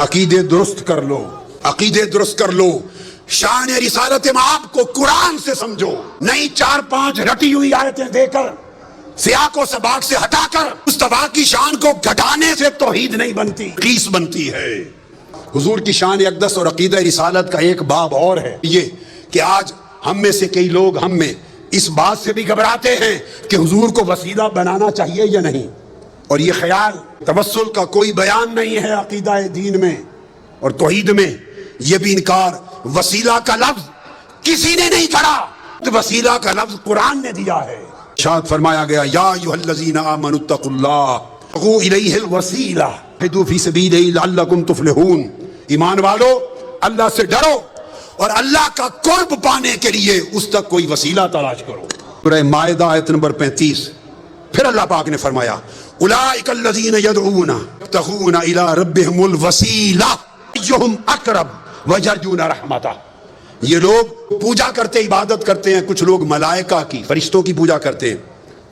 عقیدے درست کر لو، عقیدے درست کر لو، شان رسالت مآب کو قرآن سے سمجھو، نہیں 4-5 رٹی ہوئی آیتیں دے کر سیاق و سباق سے ہٹا کر مصطفیٰ کی شان کو گھٹانے سے توحید نہیں بنتی، قیس بنتی ہے۔ حضور کی شان اقدس اور عقیدہ رسالت کا ایک باب اور ہے یہ کہ آج ہم میں سے کئی لوگ ہم میں اس بات سے بھی گھبراتے ہیں کہ حضور کو وسیلہ بنانا چاہیے یا نہیں، اور یہ خیال توسل کا کوئی بیان نہیں ہے عقیدہ دین میں اور توحید میں۔ یہ بھی انکار، وسیلہ کا لفظ کسی نے نہیں کھڑا، وسیلہ کا لفظ قرآن نے دیا ہے۔ ارشاد فرمایا گیا یا ایھا الذین آمنوا اتقوا اللہ ابتغوا الیہ الوسیلہ جاہدوا فی سبیلہ لعلکم تفلحون، ایمان والو اللہ سے ڈرو اور اللہ کا قرب پانے کے لیے اس تک کوئی وسیلہ تلاش کرو۔ سورہ مائدہ آیت نمبر 35۔ پھر اللہ پاک نے فرمایا اولئک الذین یدعون یبتغون الی ربہم الوسیلہ ایہم اقرب ویرجون رحمتہ۔ یہ لوگ پوجا کرتے، عبادت کرتے ہیں، کچھ لوگ ملائکہ کی، فرشتوں کی پوجا کرتے ہیں،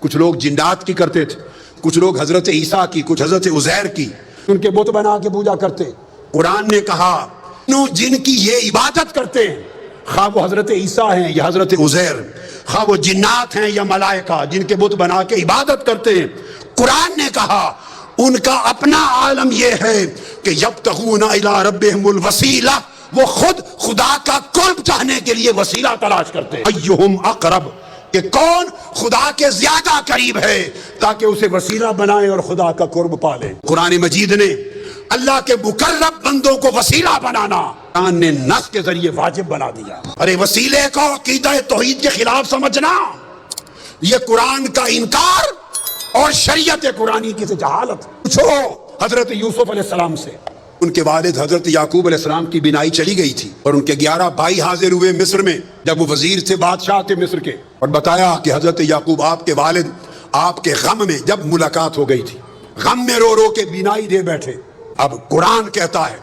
کچھ لوگ جنات کی کرتے تھے، کچھ لوگ حضرت عیسیٰ کی، کچھ حضرت عزیر کی، ان کے بت بنا کے پوجا کرتے۔ قرآن نے کہا جن کی یہ عبادت کرتے ہیں، خواہ وہ حضرت عیسیٰ ہیں یا حضرت عزیر، خواہ وہ جنات ہیں یا ملائکہ جن کے بت بنا کے عبادت کرتے ہیں، قرآن نے کہا ان کا اپنا عالم یہ ہے کہ یبتغون الی ربہم الوسیلہ، وہ خود خدا کا قرب چاہنے کے لیے وسیلہ تلاش کرتے ہیں۔ ایہم اقرب، کہ کون خدا کے زیادہ قریب ہے تاکہ اسے وسیلہ بنائے اور خدا کا قرب پالے۔ قرآن مجید نے اللہ کے مقرب بندوں کو وسیلہ بنانا قرآن نے نص کے ذریعے واجب بنا دیا۔ ارے وسیلے کو عقیدہ توحید کے خلاف سمجھنا یہ قرآن کا انکار اور شریعت قرآنی کی جہالت۔ پوچھو حضرت یوسف علیہ السلام سے، ان کے والد حضرت یعقوب علیہ السلام کی بینائی چلی گئی تھی اور ان کے 11 بھائی حاضر ہوئے مصر میں، جب وہ وزیر تھے، بادشاہ تھے مصر کے، اور بتایا کہ حضرت یعقوب آپ کے والد آپ کے غم میں جب ملاقات ہو گئی تھی، غم میں رو رو کے بینائی دے بیٹھے۔ اب قرآن کہتا ہے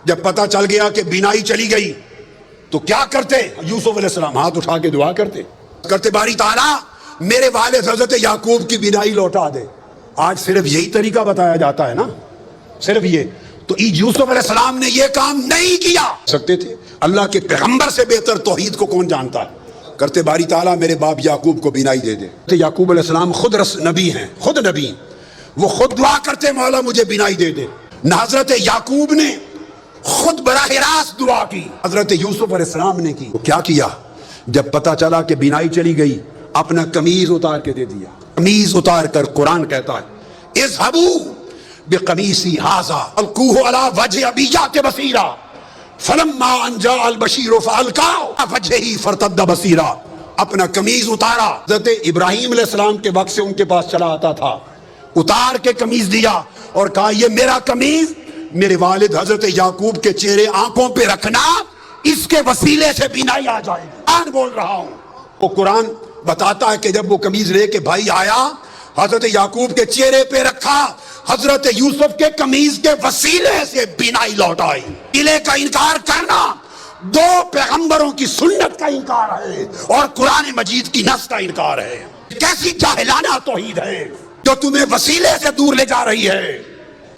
جب پتہ چل گیا کہ بینائی چلی گئی تو کیا کرتے؟ یوسف علیہ السلام ہاتھ اٹھا کے دعا کرتے باری تعالیٰ میرے والد حضرت یعقوب کی بینائی لوٹا دے۔ آج صرف یہی طریقہ بتایا جاتا ہے نا، صرف یہ۔ تو یوسف علیہ السلام نے یہ کام نہیں کیا سکتے تھے، اللہ کے پیغمبر سے بہتر توحید کو کون جانتا ہے؟ کرتے باری تعالیٰ میرے باپ یعقوب کو بینائی دے دے۔ یعقوب علیہ السلام خود نبی ہیں، خود نبی، وہ خود دعا کرتے مولا مجھے بینائی دے دے۔ نہ حضرت یعقوب نے خود براہ راست دعا کی، حضرت یوسف علیہ السلام نے کی۔ وہ کیا کیا؟ جب پتہ چلا کہ بینائی چلی گئی، اپنا قمیض اتار کے دے دیا۔ قمیض اتار کر قرآن کہتا ہے اذهبوا بقمیصی ھذا القوہ علی وجہ ابیۃ بصیرا فلما ان جاء البشیر فالقاہ وجہہ فارتد بصیرا۔ اپنا قمیض اتارا، حضرت ابراہیم علیہ السلام کے وقت سے ان کے پاس چلا آتا تھا، اتار کے قمیض دیا اور کہا یہ میرا قمیض میرے والد حضرت یعقوب کے چہرے آنکھوں پہ رکھنا، اس کے وسیلے سے بینائی آ جائے۔ قرآن بول رہا ہوں۔ وہ قرآن بتاتا ہے کہ جب وہ قمیض لے کے بھائی آیا، حضرت یعقوب کے چہرے پہ رکھا، حضرت یوسف کے قمیض کے وسیلے سے بینائی لوٹ آئی۔ وسیلے کا انکار کرنا 2 پیغمبروں کی سنت کا انکار ہے اور قرآن مجید کی نص کا انکار ہے۔ کیسی جاہلانہ توحید ہے جو تمہیں وسیلے سے دور لے جا رہی ہے۔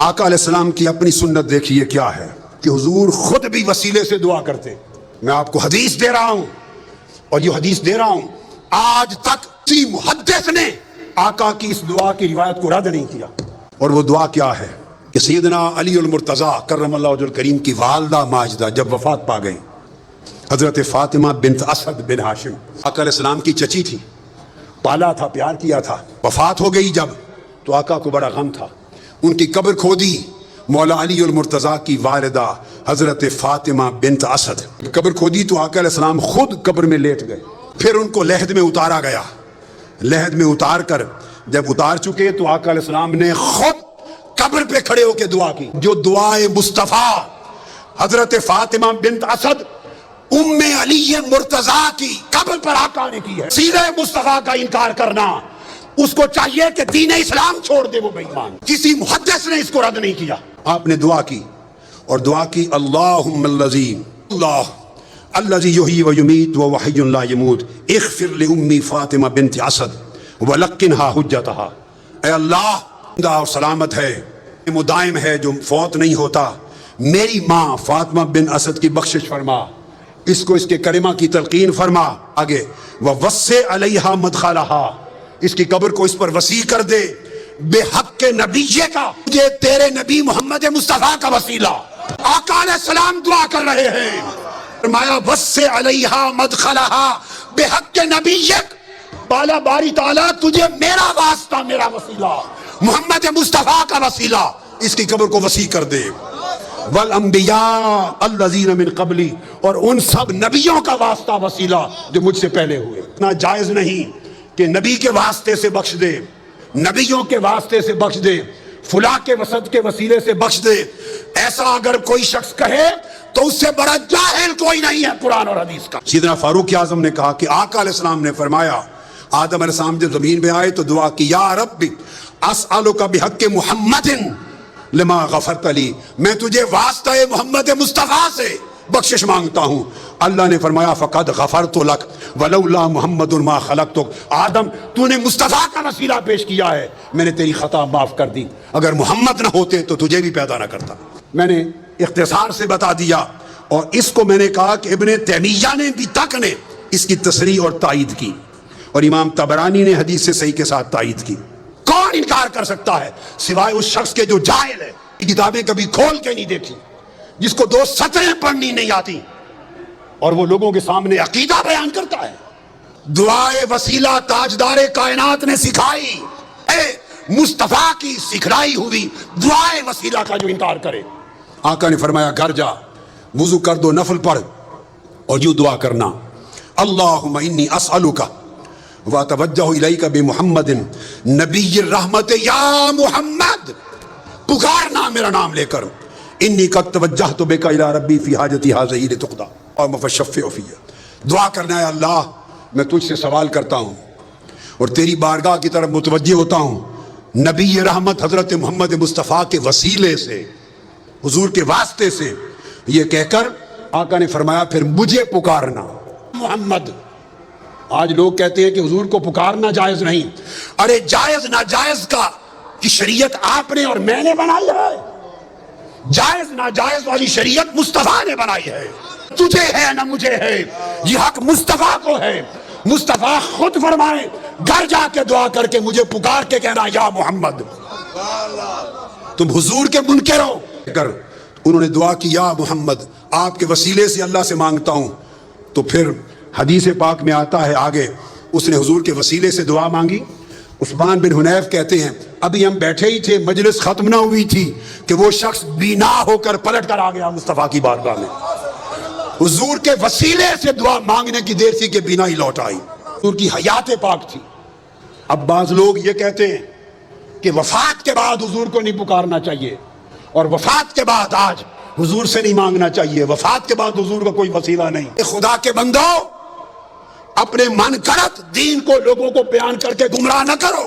آقا علیہ السلام کی اپنی سنت دیکھیے کیا ہے کہ حضور خود بھی وسیلے سے دعا کرتے۔ میں آپ کو حدیث دے رہا ہوں اور یہ حدیث دے رہا ہوں، آج تک کسی محدث نے آقا کی اس دعا کی روایت کو رد نہیں کیا۔ اور وہ دعا کیا ہے کہ سیدنا علی المرتضیٰ کرم اللہ وجہہ الکریم کی والدہ ماجدہ جب وفات پا گئی، حضرت فاطمہ بنت اسد بن ہاشم آقا علیہ السلام کی چچی تھی، پالا تھا، پیار کیا تھا، وفات ہو گئی جب تو آقا کو بڑا غم تھا۔ ان کی قبر کھودی، مولا علی المرتضیٰ کی والدہ حضرت فاطمہ بنت اسد قبر کھودی تو آقا علیہ السلام خود قبر میں لیٹ گئے۔ پھر ان کو لحد میں اتارا گیا، لحد میں اتار کر جب اتار چکے تو آقا علیہ السلام نے خود قبر پہ کھڑے ہو کے دعا کی، جو دعائے مصطفیٰ حضرت فاطمہ بنت اسد ام علی مرتضیٰ کی قبر پر آقا نے کی ہے۔ سیرے مصطفیٰ کا انکار کرنا، اس کو چاہیے کہ دین اسلام چھوڑ دے، وہ بے ایمان۔ کسی محدث نے اس کو رد نہیں کیا۔ آپ نے دعا کی اور دعا کی اللہم الذی یحیی و یمیت وہو حی لا یموت اغفر لأمی فاطمہ بنت اسد ولقنھا حجتھا۔ اے اللہ زندہ اور سلامت ہے، مدائم ہے جو فوت نہیں ہوتا، میری ماں فاطمہ بن اسد کی بخشش فرما، اس کو اس کے کلمہ کی تلقین فرما۔ آگے وَوَسِّعْ عَلَيْهَا مَدْخَلَهَا، اس کی قبر کو اس پر وسیع کر دے، بے حق کے نبی کا، یہ تیرے نبی محمد مصطفیٰ کا وسیلہ۔ آقا علیہ السلام دعا کر رہے ہیں، فرمایا وَسِّعْ عَلَيْهَا مَدْخَلَهَا بے حق کے نبی، بالا باری تعالیٰ تجھے میرا واسطہ، میرا وسیلہ، محمد مصطفیٰ کا وسیلہ، اس کی قبر کو وسیع کر دے۔ والانبیاء الذین من قبلی، اور ان سب نبیوں کا واسطہ وسیلہ جو مجھ سے پہلے ہوئے۔ اتنا جائز نہیں کہ نبی کے واسطے سے بخش دے، نبیوں کے واسطے سے بخش دے، فلاں کے وسط کے وسیلے سے بخش دے، ایسا اگر کوئی شخص کہے تو اس سے بڑا جاہل کوئی نہیں ہے قرآن اور حدیث کا۔ سیدنا فاروق اعظم نے کہا کہ آقا علیہ السلام نے فرمایا، آدم علیہ السلام جب زمین میں آئے تو دعا کی، یا رب اسألک بحق محمد لما غفرت لی، میں تجھے واسطہ محمد مصطفیٰ سے بخشش مانگتا ہوں۔ اللہ نے فرمایا فقد غفرت لک ولولا محمد ما خلقتک، آدم تو نے مصطفیٰ کا وسیلہ پیش کیا ہے، میں نے تیری خطا معاف کر دی، اگر محمد نہ ہوتے تو تجھے بھی پیدا نہ کرتا۔ میں نے اختصار سے بتا دیا، اور اس کو میں نے کہا کہ ابن تیمیہ نے بھی تک نے اس کی تصریح اور تائید کی، اور امام طبرانی نے حدیث سے صحیح کے ساتھ تائید کی۔ کون انکار کر سکتا ہے سوائے اس شخص کے جو جاہل ہے، کتابیں کبھی کھول کے نہیں دیکھی، جس کو 2 سطریں پڑھنی نہیں آتی، اور وہ لوگوں کے سامنے عقیدہ بیان کرتا ہے۔ دعائے وسیلہ تاجدار کائنات نے سکھائی، اے مصطفیٰ کی سکھلائی ہوئی دعائے وسیلہ کا جو انکار کرے۔ آقا نے فرمایا گھر جا، وضو کر دو، نفل پڑھ، اور یوں دعا کرنا، اللہم انی اسألک واتوجہ الیک بمحمد نبی الرحمت، یا محمد، پکارنا میرا نام لے کر، انی قد توجہت بک الی ربی فی حاجتی ھذہ لتقضی اور فشفع فی، دعا کرنا ہے اللہ میں تجھ سے سوال کرتا ہوں اور تیری بارگاہ کی طرف متوجہ ہوتا ہوں، نبی رحمت حضرت محمد مصطفیٰ کے وسیلے سے، حضور کے واسطے سے، یہ کہہ کر آقا نے فرمایا پھر مجھے پکارنا محمد۔ آج لوگ کہتے ہیں کہ حضور کو پکارنا جائز نہیں، ارے جائز ناجائز کا کی شریعت آپ نے اور میں نے بنائی ہے، جائز ناجائز والی شریعت مصطفیٰ نے بنائی ہے، تجھے ہے نہ مجھے ہے، یہ حق مصطفیٰ کو ہے۔ مصطفیٰ خود فرمائے گھر جا کے دعا کر کے مجھے پکار کے کہنا یا محمد، تم حضور کے منکر ہو کر انہوں نے دعا کی یا محمد، آپ کے وسیلے سے اللہ سے مانگتا ہوں۔ تو پھر حدیث پاک میں آتا ہے آگے، اس نے حضور کے وسیلے سے دعا مانگی۔ عثمان بن حنیف کہتے ہیں ابھی ہم بیٹھے ہی تھے، مجلس ختم نہ ہوئی تھی کہ وہ شخص بینا ہو کر پلٹ کر آ گیا مصطفیٰ کی بارگاہ میں۔ حضور کے وسیلے سے دعا مانگنے کی دیر تھی کہ بینا ہی لوٹ آئی، حضور کی حیات پاک تھی۔ اب بعض لوگ یہ کہتے ہیں کہ وفات کے بعد حضور کو نہیں پکارنا چاہیے، اور وفات کے بعد آج حضور سے نہیں مانگنا چاہیے، وفات کے بعد حضور کا کوئی وسیلہ نہیں۔ خدا کے بندو، اپنے من گھڑت دین کو لوگوں کو بیان کر کے گمراہ نہ کرو،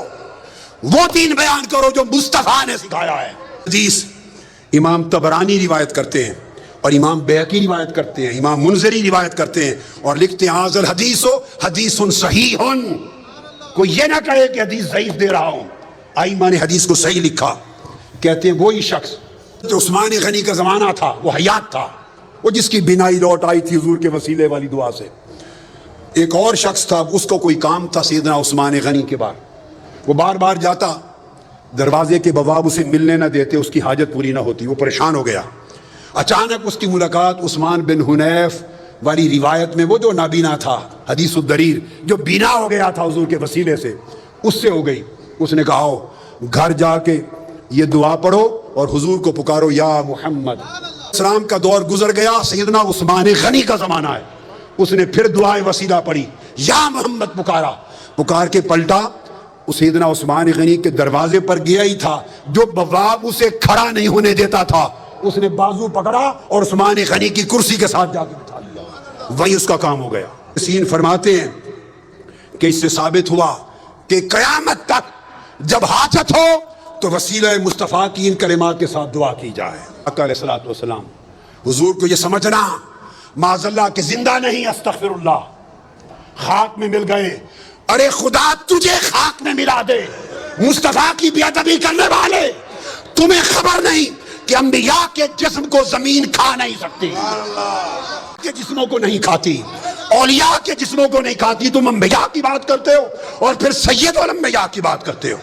وہ دین بیان کرو جو مصطفیٰ نے سکھایا ہے۔ حدیث امام طبرانی روایت کرتے ہیں، اور امام بیہقی روایت کرتے ہیں، امام منذری روایت کرتے ہیں، اور لکھتے ہیں ھذا الحدیث حدیث صحیح، کوئی یہ نہ کہے کہ حدیث ضعیف دے رہا ہوں، ائمہ نے حدیث کو صحیح لکھا۔ کہتے ہیں وہی شخص جو عثمان غنی کا زمانہ تھا، وہ حیات تھا، وہ جس کی بینائی لوٹ آئی تھی حضور کے وسیلے والی دعا سے۔ ایک اور شخص تھا، اس کو کوئی کام تھا سیدنا عثمان غنی کے بعد، وہ بار بار جاتا، دروازے کے بواب اسے ملنے نہ دیتے، اس کی حاجت پوری نہ ہوتی، وہ پریشان ہو گیا۔ اچانک اس کی ملاقات عثمان بن حنیف والی روایت میں، وہ جو نابینا تھا، حدیث الدریر، جو بینا ہو گیا تھا حضور کے وسیلے سے، اس سے ہو گئی۔ اس نے کہا آؤ گھر جا کے یہ دعا پڑھو اور حضور کو پکارو یا محمد۔ اسلام کا دور گزر گیا، سیدنا عثمان غنی کا زمانہ ہے، اس نے پھر دعائے وسیلہ پڑھی، یا محمد پکارا، پکار کے پلٹا، سیدنا عثمان غنی کے دروازے پر گیا ہی تھا، جو بواب اسے کھڑا نہیں ہونے دیتا تھا، اس نے بازو پکڑا اور عثمان غنی کی کرسی کے ساتھ جا کے بٹھا لیا، وہی اس کا کام ہو گیا۔ سین فرماتے ہیں کہ اس سے ثابت ہوا کہ قیامت تک جب حاجت ہو تو وسیلہ مصطفیٰ کی ان کلمات کے ساتھ دعا کی جائے۔ آقا علیہ الصلوۃ والسلام، حضور کو یہ سمجھنا معاذ اللہ کہ زندہ نہیں، استغفر اللہ، خاک میں مل گئے، ارے خدا تجھے خاک میں ملا دے، مصطفیٰ کی بے ادبی کرنے والے، تمہیں خبر نہیں کہ انبیاء کے جسم کو زمین کھا نہیں سکتی، کے جسموں کو نہیں کھاتی، اولیاء کے جسموں کو نہیں کھاتی. تم انبیاء کی بات کرتے ہو اور پھر سید الانبیاء کی بات کرتے ہو.